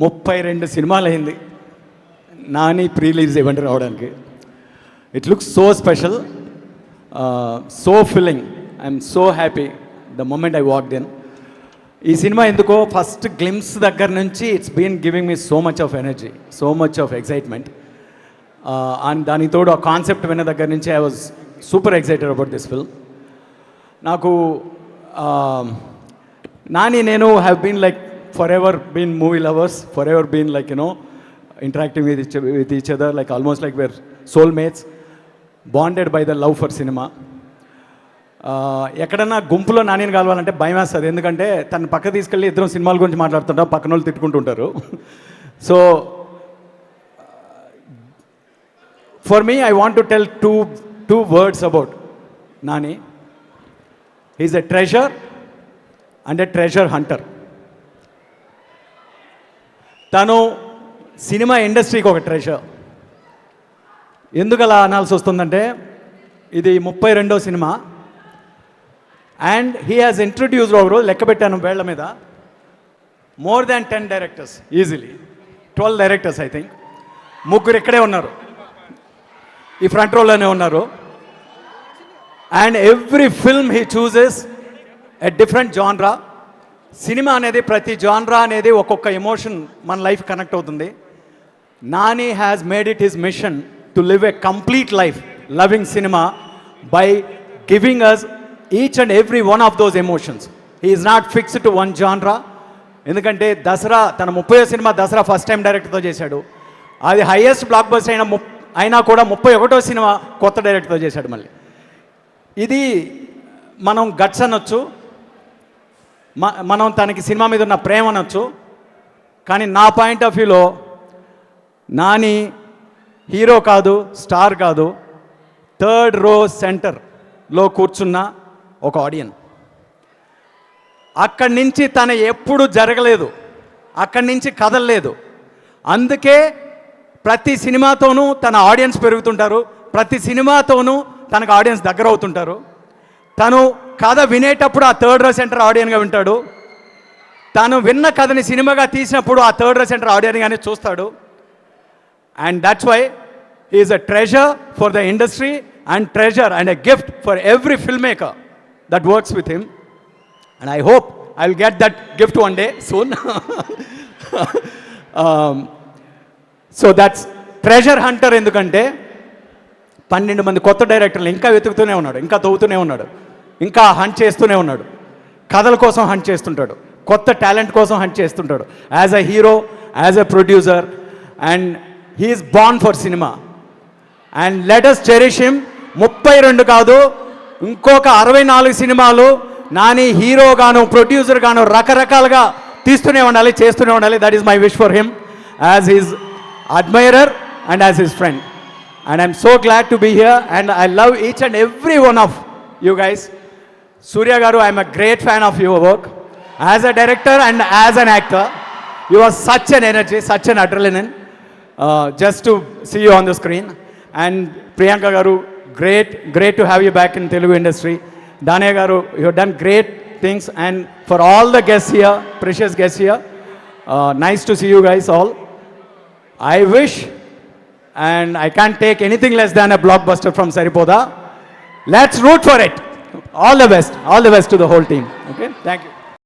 32 సినిమాలు అయింది Nani pre release event రావడానికి. It looks so special, so filling. I'm so happy the moment I walked in. ఈ cinema ఎందుకో first glimpse దగ్గర నుంచి it's been giving me so much of energy, so much of excitement. And దానికి తోడు ఆ concept విన్న దగ్గర నుంచి I was super excited about this film. నాకు నాని నేను have been like forever been movie lovers, forever been like, you know, interacting with each other, like almost like we're soulmates, bonded by the love for cinema. ఎక్కడన్నా గుంపులో నానిని కలవాలంటే భయం వేస్తుంది, ఎందుకంటే తను పక్క తీసుకెళ్ళి ఇద్దరం సినిమాల గురించి మాట్లాడుతుంటాం, పక్కన వాళ్ళు తిట్టుకుంటుంటారు. So for me I want to tell two words about Nani. He's a treasure and a treasure hunter. తను సినిమా ఇండస్ట్రీకి ఒక ట్రెజర్. ఎందుకు అలా అనాల్సి వస్తుందంటే ఇది 32వ సినిమా అండ్ హీ హాజ్ ఇంట్రడ్యూస్డ్, ఒక రోజు లెక్క పెట్టాను వేళ్ల మీద, more than 10 directors, easily 12 directors I think. 3 ఇక్కడే ఉన్నారు, ఈ ఫ్రంట్ రోలోనే ఉన్నారు. And every film he chooses a different genre. సినిమా అనేది ప్రతి జాన్రా అనేది ఒక్కొక్క ఎమోషన్ మన లైఫ్ కనెక్ట్ అవుతుంది. Nani has made it his mission to live a complete life loving cinema by giving us each and every one of those emotions. He is not fixed to one genre. ఎందుకంటే దసరా, తన 30వ cinema Dasara first time డైరెక్టర్తో చేశాడు. అది highest block buster అయినా కూడా 31వ cinema కొత్త డైరెక్టర్తో చేశాడు. మళ్ళీ ఇది మనం గట్స్ అనొచ్చు, మనం తనకి సినిమా మీద ఉన్న ప్రేమ అనొచ్చు. కానీ నా పాయింట్ ఆఫ్ వ్యూలో నాని హీరో కాదు, స్టార్ కాదు, 3rd రో సెంటర్లో కూర్చున్న ఒక ఆడియన్. అక్కడి నుంచి తన ఎప్పుడు జరగలేదు, అక్కడి నుంచి కదలలేదు. అందుకే ప్రతి సినిమాతోనూ తన ఆడియన్స్ పెరుగుతుంటారు, ప్రతి సినిమాతోనూ తనకు ఆడియన్స్ దగ్గర అవుతుంటారు. తను కథ వినేటప్పుడు ఆ 3rd రో సెంటర్ ఆడియన్గా వింటాడు. తను విన్న కథని సినిమాగా తీసినప్పుడు ఆ 3rd రో సెంటర్ ఆడియన్గానే చూస్తాడు. And that's why he is a treasure for the industry and treasure and a gift for every film maker that works with him. And I hope I will get that gift one day soon. So that's treasure hunter. ఎందుకంటే 12 మంది కొత్త డైరెక్టర్లు ఇంకా వెతుకుతూనే ఉన్నాడు, ఇంకా తవ్వుతూనే ఉన్నాడు, ఇంకా hunt చేస్తూనే ఉన్నాడు. కథల కోసం హంట్ చేస్తుంటాడు, కొత్త టాలెంట్ కోసం హంట్ చేస్తుంటాడు, as a hero, as a producer. And he's born for cinema. And let us cherish him. 32 కాదు, ఇంకొక 64 సినిమాలు నాని హీరోగాను ప్రొడ్యూసర్గాను రకరకాలుగా తీస్తూనే ఉండాలి, చేస్తూనే ఉండాలి. That is my wish for him as his admirer and as his friend. And I'm so glad to be here and I love each and every one of you guys. Surya Garu, I'm a great fan of your work as a director and as an actor. You are such an energy, such an adrenaline just to see you on the screen. And Priyanka Garu, great to have you back in Telugu industry. Dane Garu, you have done great things. And for all the guests here, precious guests here, nice to see you guys all. I wish, and I can't take anything less than a blockbuster from Saripoda. Let's root for it. All the best to the whole team. Okay, thank you.